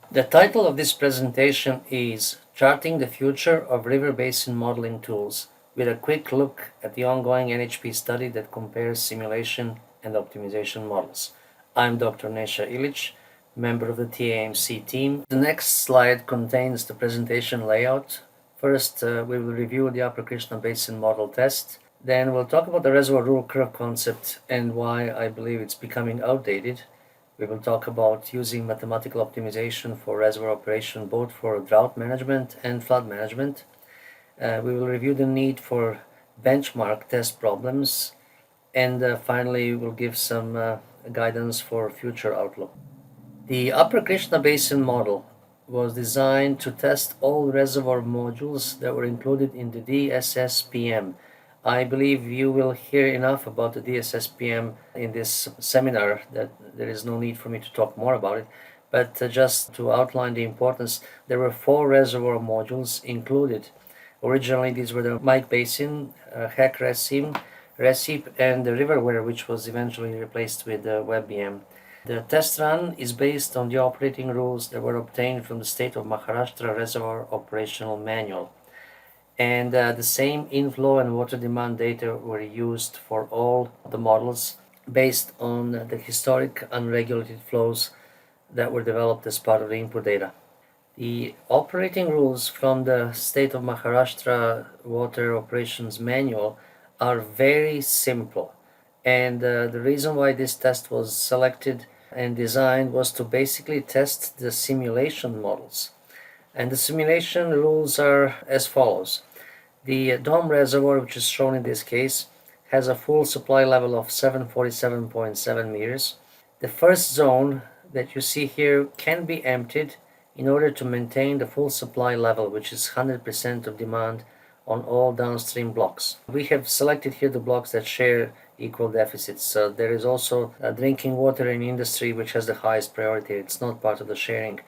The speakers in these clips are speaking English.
The title of this presentation is Charting the Future of River Basin Modeling Tools, with a quick look at the ongoing NHP study that compares simulation and optimization models. I'm Dr. Nesha Ilic, member of the TAMC team. The next slide contains the presentation layout. First, we will review the Upper Krishna Basin model test. Then we'll talk about the reservoir rule curve concept and why I believe it's becoming outdated. We will talk about using mathematical optimization for reservoir operation, both for drought management and flood management. We will review the need for benchmark test problems, and finally we'll give some guidance for future outlook. The Upper Krishna Basin model was designed to test all reservoir modules that were included in the DSSPM. I believe you will hear enough about the DSSPM in this seminar that there is no need for me to talk more about it. But just to outline the importance, there were 4 reservoir modules included. Originally, these were the Mike Basin, Hek Recip, and the Riverware, which was eventually replaced with the WebBM. The test run is based on the operating rules that were obtained from the state of Maharashtra Reservoir Operational Manual. And the same inflow and water demand data were used for all the models based on the historic unregulated flows that were developed as part of the input data. The operating rules from the state of Maharashtra Water Operations Manual are very simple. And the reason why this test was selected and designed was to basically test the simulation models. And the simulation rules are as follows. The Dome reservoir, which is shown in this case, has a full supply level of 747.7 meters. The first zone that you see here can be emptied in order to maintain the full supply level, which is 100% of demand on all downstream blocks. We have selected here the blocks that share equal deficits. So there is also drinking water in industry, which has the highest priority. It's not part of the sharing.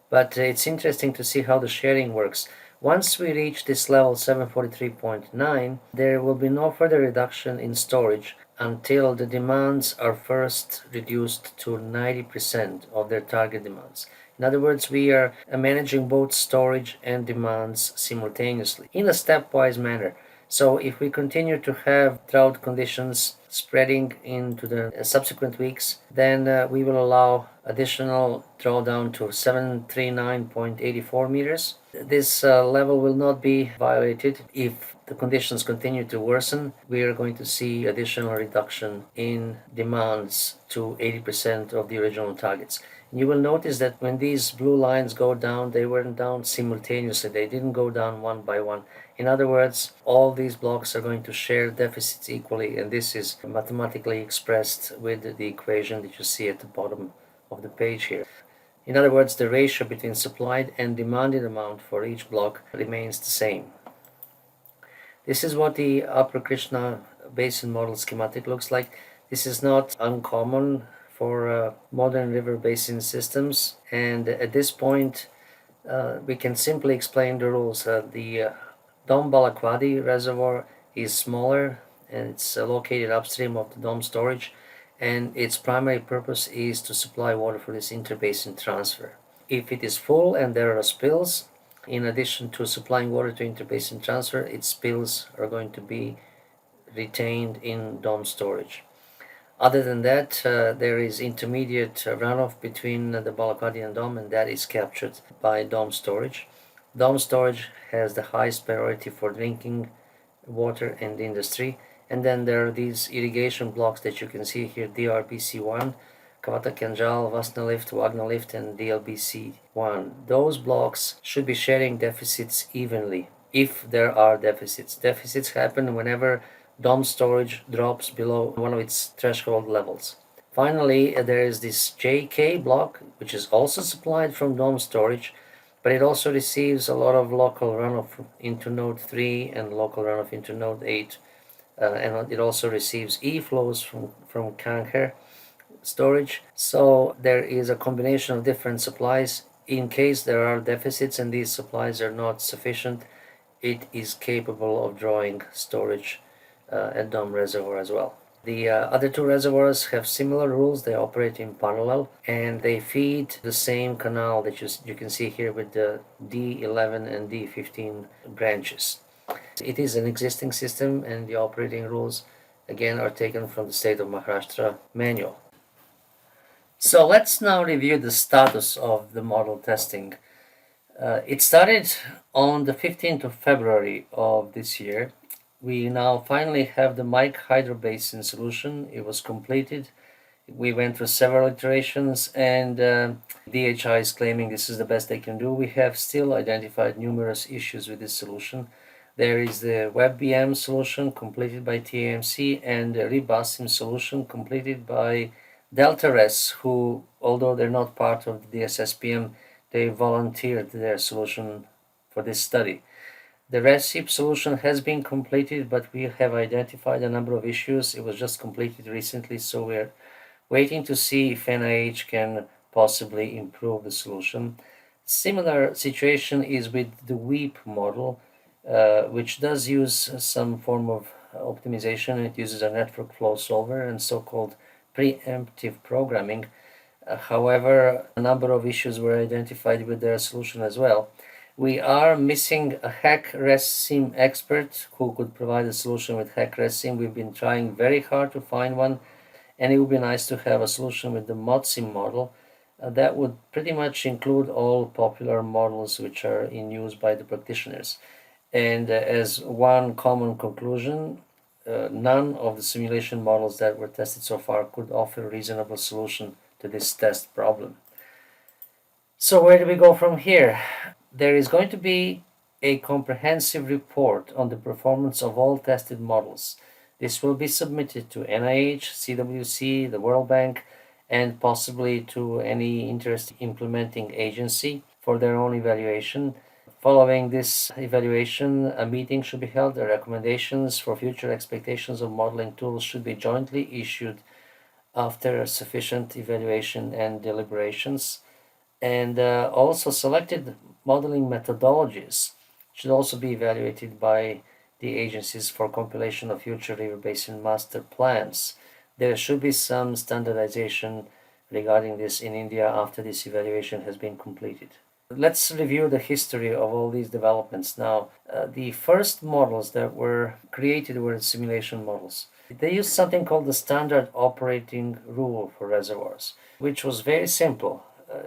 But it's interesting to see how the sharing works. Once we reach this level 743.9, there will be no further reduction in storage until the demands are first reduced to 90% of their target demands. In other words, we are managing both storage and demands simultaneously in a stepwise manner. So if we continue to have drought conditions spreading into the subsequent weeks, then we will allow additional drawdown to 739.84 meters. This level will not be violated if the conditions continue to worsen. We are going to see additional reduction in demands to 80% of the original targets. You will notice that when these blue lines go down, they weren't down simultaneously. They didn't go down one by one. In other words, all these blocks are going to share deficits equally, and this is mathematically expressed with the equation that you see at the bottom of the page here. In other words, the ratio between supplied and demanded amount for each block remains the same. This is what the Upper Krishna Basin model schematic looks like. This is not uncommon for modern river basin systems, and at this point we can simply explain the rules. The Dome Balakwadi reservoir is smaller and it's located upstream of the dome storage, and its primary purpose is to supply water for this interbasin transfer. If it is full and there are spills, in addition to supplying water to interbasin transfer, its spills are going to be retained in dome storage. Other than that, there is intermediate runoff between the Balakwadi and dome, and that is captured by dome storage. Dome storage has the highest priority for drinking water and industry. And then there are these irrigation blocks that you can see here, DRBC1, Kavata Kanjal, Vasna Lift, Wagner Lift, and DLBC1. Those blocks should be sharing deficits evenly, if there are deficits. Deficits happen whenever dome storage drops below one of its threshold levels. Finally, there is this JK block, which is also supplied from dome storage, but it also receives a lot of local runoff into node 3 and local runoff into node 8. And it also receives E-flows from Kanker storage. So there is a combination of different supplies. In case there are deficits and these supplies are not sufficient, it is capable of drawing storage at Dome Reservoir as well. The other two reservoirs have similar rules. They operate in parallel and they feed the same canal that you can see here with the D11 and D15 branches. It is an existing system and the operating rules again are taken from the state of Maharashtra manual. So let's now review the status of the model testing. It started on the 15th of February of this year. We now finally have the Mike Hydro Basin solution. It was completed. We went through several iterations and DHI is claiming this is the best they can do. We have still identified numerous issues with this solution. There is the WebBM solution completed by TAMC and the RIBASIM solution completed by DeltaRes, who, although they're not part of the DSSPM, they volunteered their solution for this study. The RESIP solution has been completed, but we have identified a number of issues. It was just completed recently, so we're waiting to see if NIH can possibly improve the solution. Similar situation is with the WEAP model, which does use some form of optimization. It uses a network flow solver and so-called preemptive programming. However, a number of issues were identified with their solution as well. We are missing a HackResSim expert who could provide a solution with HackResSim. We've been trying very hard to find one, and it would be nice to have a solution with the ModSim model. That would pretty much include all popular models which are in use by the practitioners. And as one common conclusion, none of the simulation models that were tested so far could offer a reasonable solution to this test problem. So where do we go from here? There is going to be a comprehensive report on the performance of all tested models. This will be submitted to NIH, CWC, the World Bank, and possibly to any interested implementing agency for their own evaluation. Following this evaluation, a meeting should be held. The recommendations for future expectations of modeling tools should be jointly issued after sufficient evaluation and deliberations. And also selected modeling methodologies should also be evaluated by the agencies for compilation of future river basin master plans. There should be some standardization regarding this in India after this evaluation has been completed. Let's review the history of all these developments now. The first models that were created were simulation models. They used something called the standard operating rule for reservoirs, which was very simple.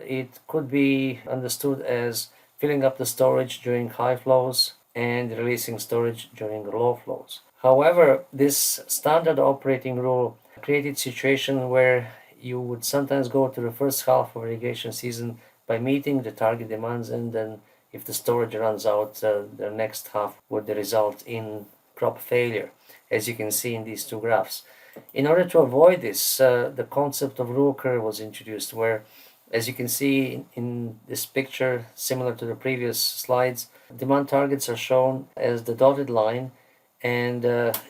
It could be understood as filling up the storage during high flows and releasing storage during low flows. However, this standard operating rule created a situation where you would sometimes go to the first half of irrigation season by meeting the target demands, and then if the storage runs out, the next half would result in crop failure, as you can see in these two graphs. In order to avoid this, the concept of rule curve was introduced, where, as you can see in this picture, similar to the previous slides, demand targets are shown as the dotted line, and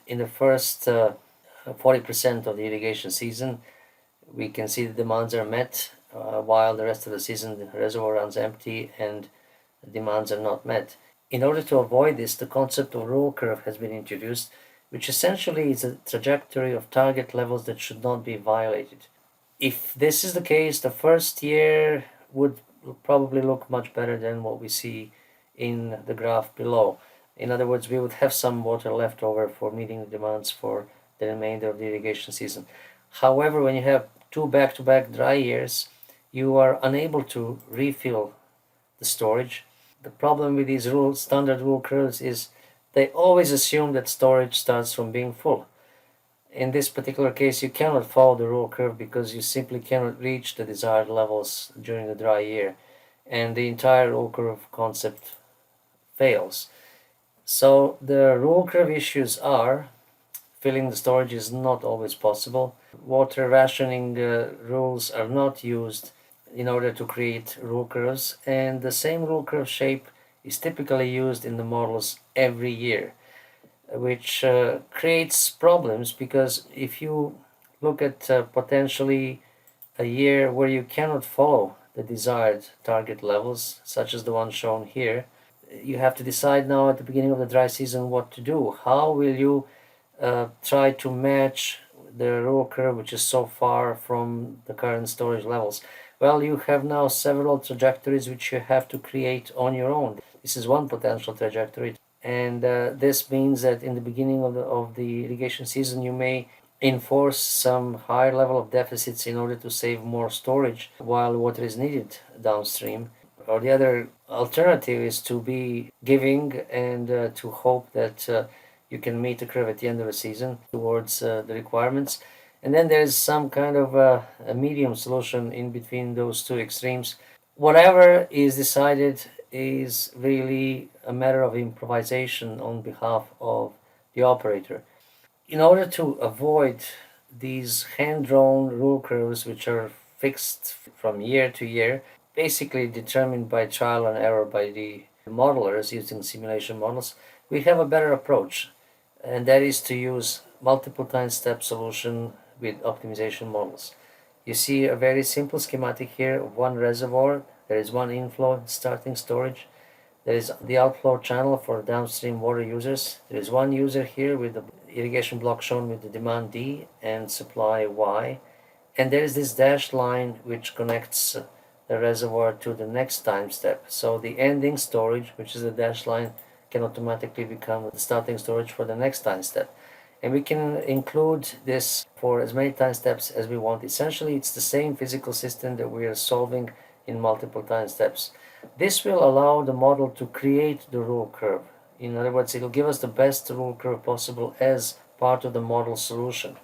in the first 40% of the irrigation season, we can see the demands are met, while the rest of the season the reservoir runs empty and the demands are not met. In order to avoid this, the concept of rule curve has been introduced, which essentially is a trajectory of target levels that should not be violated. If this is the case, the first year would probably look much better than what we see in the graph below. In other words, we would have some water left over for meeting the demands for the remainder of the irrigation season. However, when you have two back-to-back dry years, you are unable to refill the storage. The problem with these standard rule curves is they always assume that storage starts from being full. In this particular case, you cannot follow the rule curve because you simply cannot reach the desired levels during the dry year, and the entire rule curve concept fails. So the rule curve issues are filling the storage is not always possible. Water rationing rules are not used in order to create rule curves, and the same rule curve shape is typically used in the models every year, which creates problems because if you look at potentially a year where you cannot follow the desired target levels, such as the one shown here, you have to decide now at the beginning of the dry season what to do. How will you try to match the rule curve which is so far from the current storage levels? Well, you have now several trajectories which you have to create on your own. This is one potential trajectory, and this means that in the beginning of the irrigation season you may enforce some higher level of deficits in order to save more storage while water is needed downstream. Or the other alternative is to be giving and to hope that you can meet the curve at the end of the season towards the requirements. And then there's some kind of a medium solution in between those two extremes. Whatever is decided is really a matter of improvisation on behalf of the operator. In order to avoid these hand-drawn rule curves, which are fixed from year to year, basically determined by trial and error by the modelers using simulation models, we have a better approach, and that is to use multiple time step solution with optimization models. You see a very simple schematic here of one reservoir. There is one inflow starting storage. There is the outflow channel for downstream water users. There is one user here with the irrigation block shown with the demand D and supply Y. And there is this dashed line which connects the reservoir to the next time step. So the ending storage, which is the dashed line, can automatically become the starting storage for the next time step. And we can include this for as many time steps as we want. Essentially, it's the same physical system that we are solving in multiple time steps. This will allow the model to create the rule curve. In other words, it will give us the best rule curve possible as part of the model solution.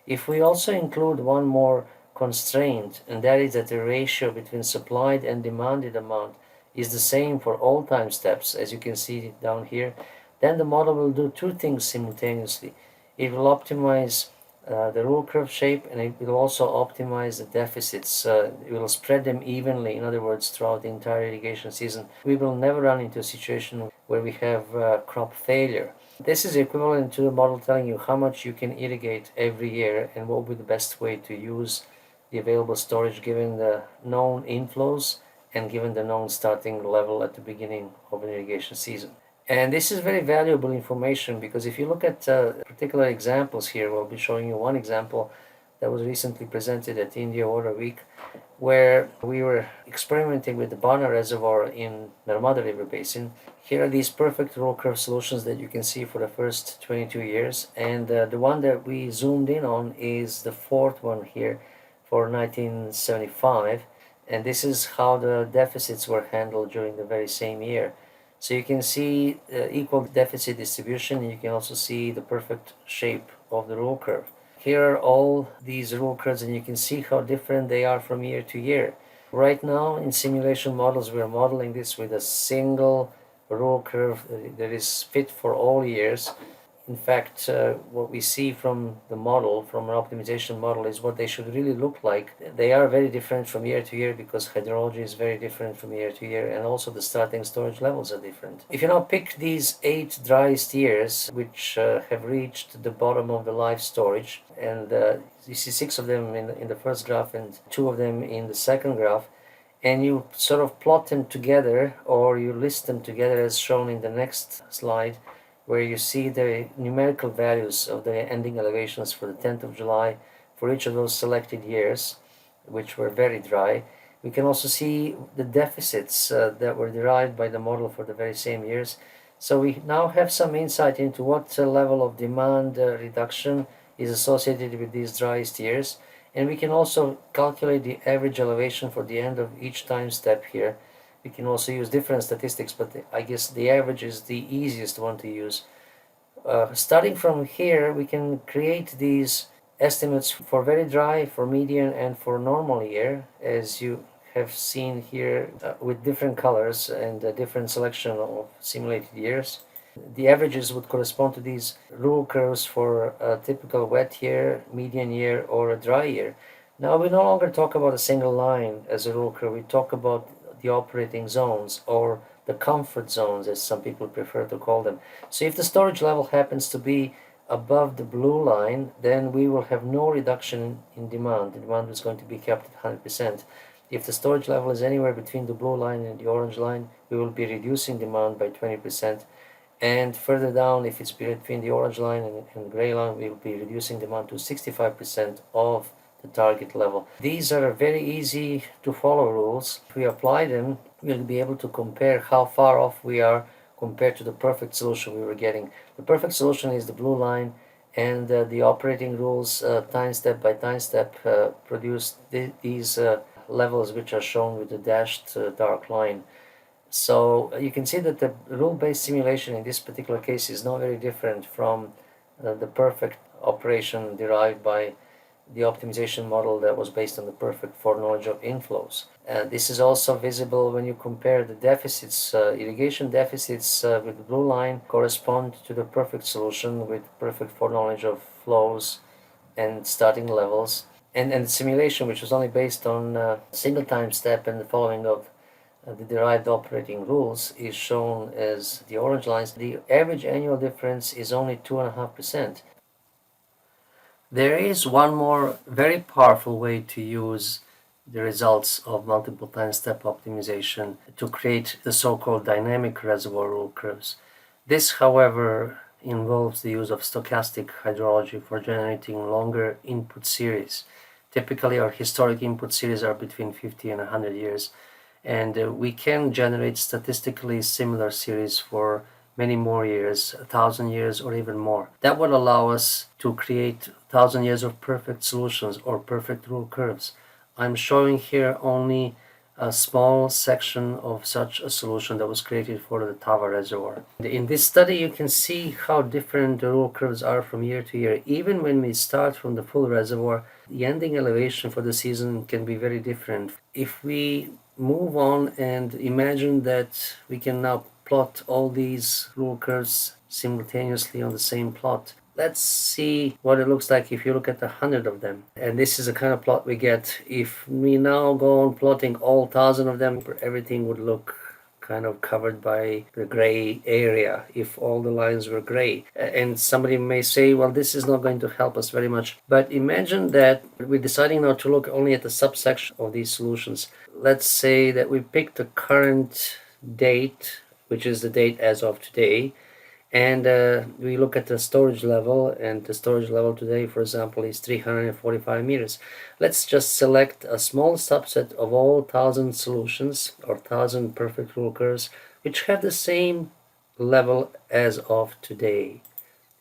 If we also include one more constraint, and that is that the ratio between supplied and demanded amount is the same for all time steps, as you can see down here, then the model will do two things simultaneously. It will optimize the rule curve shape, and it will also optimize the deficits. It will spread them evenly, in other words, throughout the entire irrigation season. We will never run into a situation where we have crop failure. This is equivalent to the model telling you how much you can irrigate every year and what would be the best way to use the available storage given the known inflows and given the known starting level at the beginning of an irrigation season. And this is very valuable information because if you look at particular examples here, we'll be showing you one example that was recently presented at India Water Week, where we were experimenting with the Bana Reservoir in Narmada River Basin. Here are these perfect roll curve solutions that you can see for the first 22 years, and the one that we zoomed in on is the fourth one here for 1975, and this is how the deficits were handled during the very same year. So you can see equal deficit distribution, and you can also see the perfect shape of the rule curve. Here are all these rule curves, and you can see how different they are from year to year. Right now in simulation models we are modeling this with a single rule curve that is fit for all years. In fact, what we see from the model, from an optimization model, is what they should really look like. They are very different from year to year because hydrology is very different from year to year, and also the starting storage levels are different. If you now pick these 8 driest years, which have reached the bottom of the life storage, and you see 6 of them in the first graph and 2 of them in the second graph, and you sort of plot them together, or you list them together as shown in the next slide, where you see the numerical values of the ending elevations for the 10th of July for each of those selected years, which were very dry. We can also see the deficits that were derived by the model for the very same years. So we now have some insight into what level of demand reduction is associated with these driest years. And we can also calculate the average elevation for the end of each time step here. We can also use different statistics, but I guess the average is the easiest one to use. Starting from here, we can create these estimates for very dry, for median, and for normal year, as you have seen here with different colors and a different selection of simulated years. The averages would correspond to these rule curves for a typical wet year, median year, or a dry year. Now we no longer talk about a single line as a rule curve. We talk about the operating zones, or the comfort zones as some people prefer to call them. So if the storage level happens to be above the blue line, then we will have no reduction in demand. The demand is going to be kept at 100%. If the storage level is anywhere between the blue line and the orange line, we will be reducing demand by 20%. And further down, if it's between the orange line and the gray line, we will be reducing the amount to 65% of the target level. These are very easy to follow rules. If we apply them, we'll be able to compare how far off we are compared to the perfect solution we were getting. The perfect solution is the blue line, and the operating rules, time step by time step, produce these levels which are shown with the dashed dark line. So you can see that the rule-based simulation in this particular case is not very different from the perfect operation derived by the optimization model that was based on the perfect foreknowledge of inflows. This is also visible when you compare the deficits. Irrigation deficits with the blue line correspond to the perfect solution with perfect foreknowledge of flows and starting levels. And the simulation, which was only based on a single time step and the following of the derived operating rules, is shown as the orange lines. The average annual difference is only 2.5%. There is one more very powerful way to use the results of multiple time step optimization to create the so-called dynamic reservoir rule curves. This, however, involves the use of stochastic hydrology for generating longer input series. Typically, our historic input series are between 50 and 100 years, and we can generate statistically similar series for many more years, 1,000 years or even more. That would allow us to create 1,000 years of perfect solutions or perfect rule curves. I'm showing here only a small section of such a solution that was created for the Tava reservoir. In this study, you can see how different the rule curves are from year to year. Even when we start from the full reservoir, the ending elevation for the season can be very different. If we move on and imagine that we can now plot all these rule curves simultaneously on the same plot, let's see what it looks like if you look at 100 of them. And this is the kind of plot we get. If we now go on plotting all 1,000 of them, everything would look kind of covered by the gray area if all the lines were gray. And somebody may say, well, this is not going to help us very much. But imagine that we're deciding now to look only at the subsection of these solutions. Let's say that we pick the current date, which is the date as of today, and we look at the storage level, and the storage level today, for example, is 345 meters. Let's just select a small subset of all 1,000 solutions or 1,000 perfect rule curves which have the same level as of today.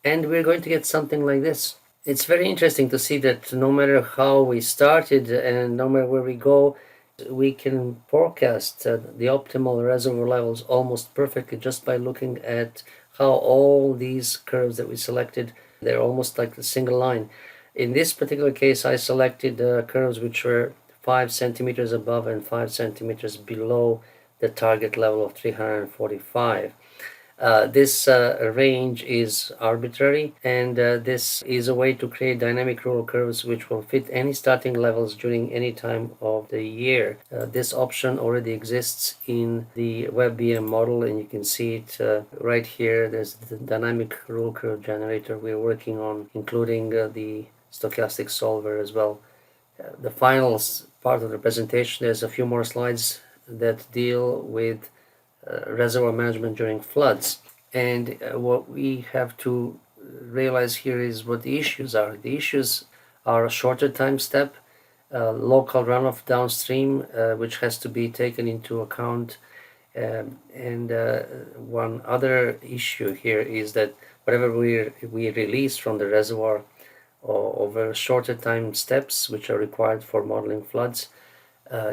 And we're going to get something like this. It's very interesting to see that no matter how we started and no matter where we go, we can forecast the optimal reservoir levels almost perfectly just by looking at how all these curves that we selected, they're almost like a single line. In this particular case, I selected curves which were 5 centimeters above and 5 centimeters below the target level of 345. This range is arbitrary, and this is a way to create dynamic rule curves which will fit any starting levels during any time of the year. This option already exists in the WebBM model, and you can see it right here. There's the dynamic rule curve generator we're working on, including the stochastic solver as well. The final part of the presentation, there's a few more slides that deal with reservoir management during floods. And what we have to realize here is what the issues are. The issues are a shorter time step, local runoff downstream, which has to be taken into account. And one other issue here is that whatever we release from the reservoir over shorter time steps, which are required for modeling floods,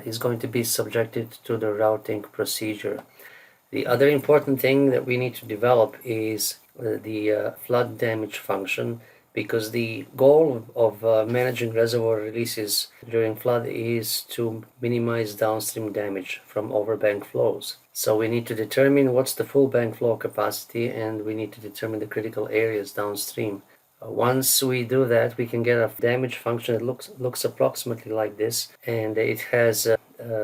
is going to be subjected to the routing procedure. The other important thing that we need to develop is the flood damage function, because the goal of managing reservoir releases during flood is to minimize downstream damage from overbank flows. So we need to determine what's the full bank flow capacity, and we need to determine the critical areas downstream. Once we do that, we can get a damage function that looks approximately like this, and it has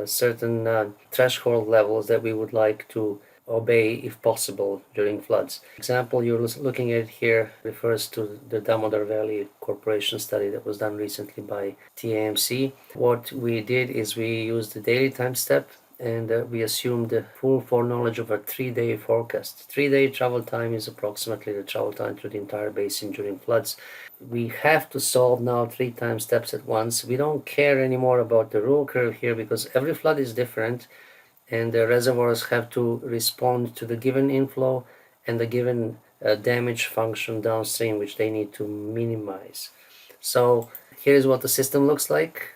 certain threshold levels that we would like to obey if possible during floods. The example you're looking at here refers to the Damodar Valley Corporation study that was done recently by TAMC. What we did is we used the daily time step and we assumed the full foreknowledge of a 3-day forecast. 3-day travel time is approximately the travel time through the entire basin during floods. We have to solve now 3 time steps at once. We don't care anymore about the rule curve here because every flood is different, and the reservoirs have to respond to the given inflow and the given damage function downstream, which they need to minimize. So here's what the system looks like.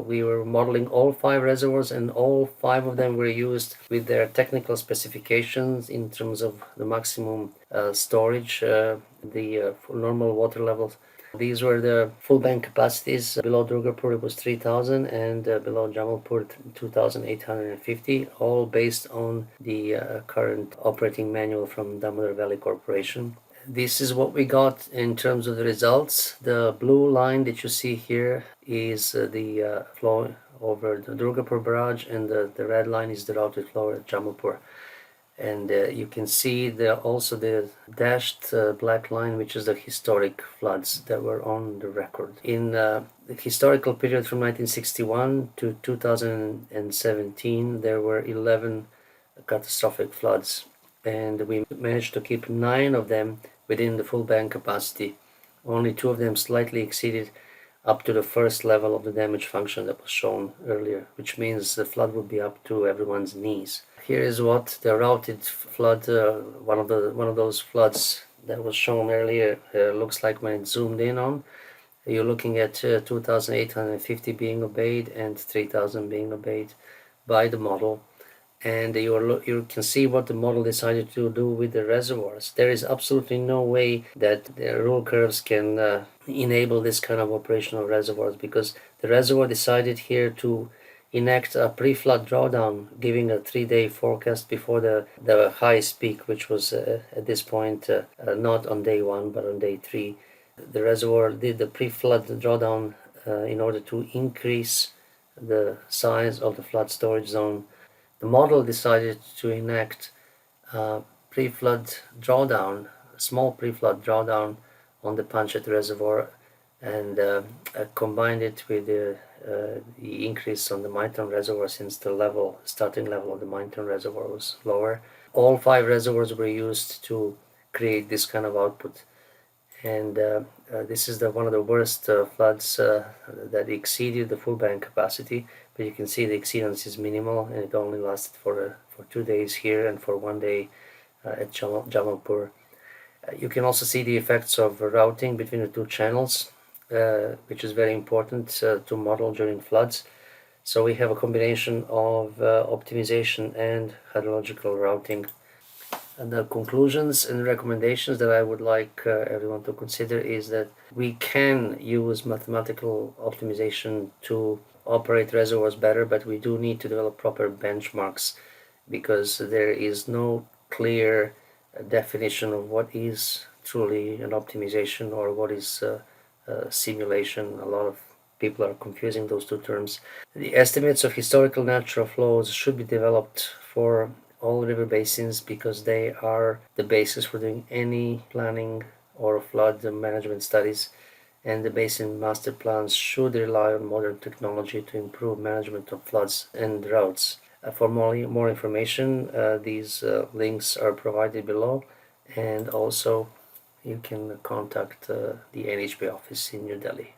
We were modeling all 5 reservoirs, and all 5 of them were used with their technical specifications in terms of the maximum storage, the normal water levels. These were the full bank capacities. Below Durgapur it was 3,000, and below Jamalpur 2,850, all based on the current operating manual from Damodar Valley Corporation. This is what we got in terms of the results. The blue line that you see here is the flow over the Durgapur barrage, and the red line is the routed flow at Jamalpur. And you can see also the dashed black line, which is the historic floods that were on the record. In the historical period from 1961 to 2017, there were 11 catastrophic floods, and we managed to keep 9 of them within the full bank capacity. Only 2 of them slightly exceeded up to the first level of the damage function that was shown earlier, which means the flood would be up to everyone's knees. Here is what the routed flood, one of those floods that was shown earlier, looks like when it's zoomed in on. You're looking at 2,850 being obeyed and 3,000 being obeyed by the model. And you can see what the model decided to do with the reservoirs. There is absolutely no way that the rule curves can enable this kind of operational reservoirs, because the reservoir decided here to enact a pre-flood drawdown, giving a 3-day forecast before the highest peak, which was at this point not on day 1 but on day 3. The reservoir did the pre-flood drawdown in order to increase the size of the flood storage zone. The model decided to enact a pre-flood drawdown, a small pre-flood drawdown on the Panchet reservoir, and combined it with the increase on the Mainturn reservoir, since the starting level of the Mainturn reservoir was lower. All 5 reservoirs were used to create this kind of output, and this is one of the worst floods that exceeded the full bank capacity. But you can see the exceedance is minimal, and it only lasted for 2 days here and for 1 day at Jamalpur. You can also see the effects of routing between the 2 channels, which is very important to model during floods. So we have a combination of optimization and hydrological routing. And the conclusions and recommendations that I would like everyone to consider is that we can use mathematical optimization to operate reservoirs better, but we do need to develop proper benchmarks, because there is no clear definition of what is truly an optimization or what is simulation. A lot of people are confusing those 2 terms. The estimates of historical natural flows should be developed for all river basins, because they are the basis for doing any planning or flood management studies, and the basin master plans should rely on modern technology to improve management of floods and droughts. For more information, these links are provided below, and also you can contact the NHP office in New Delhi.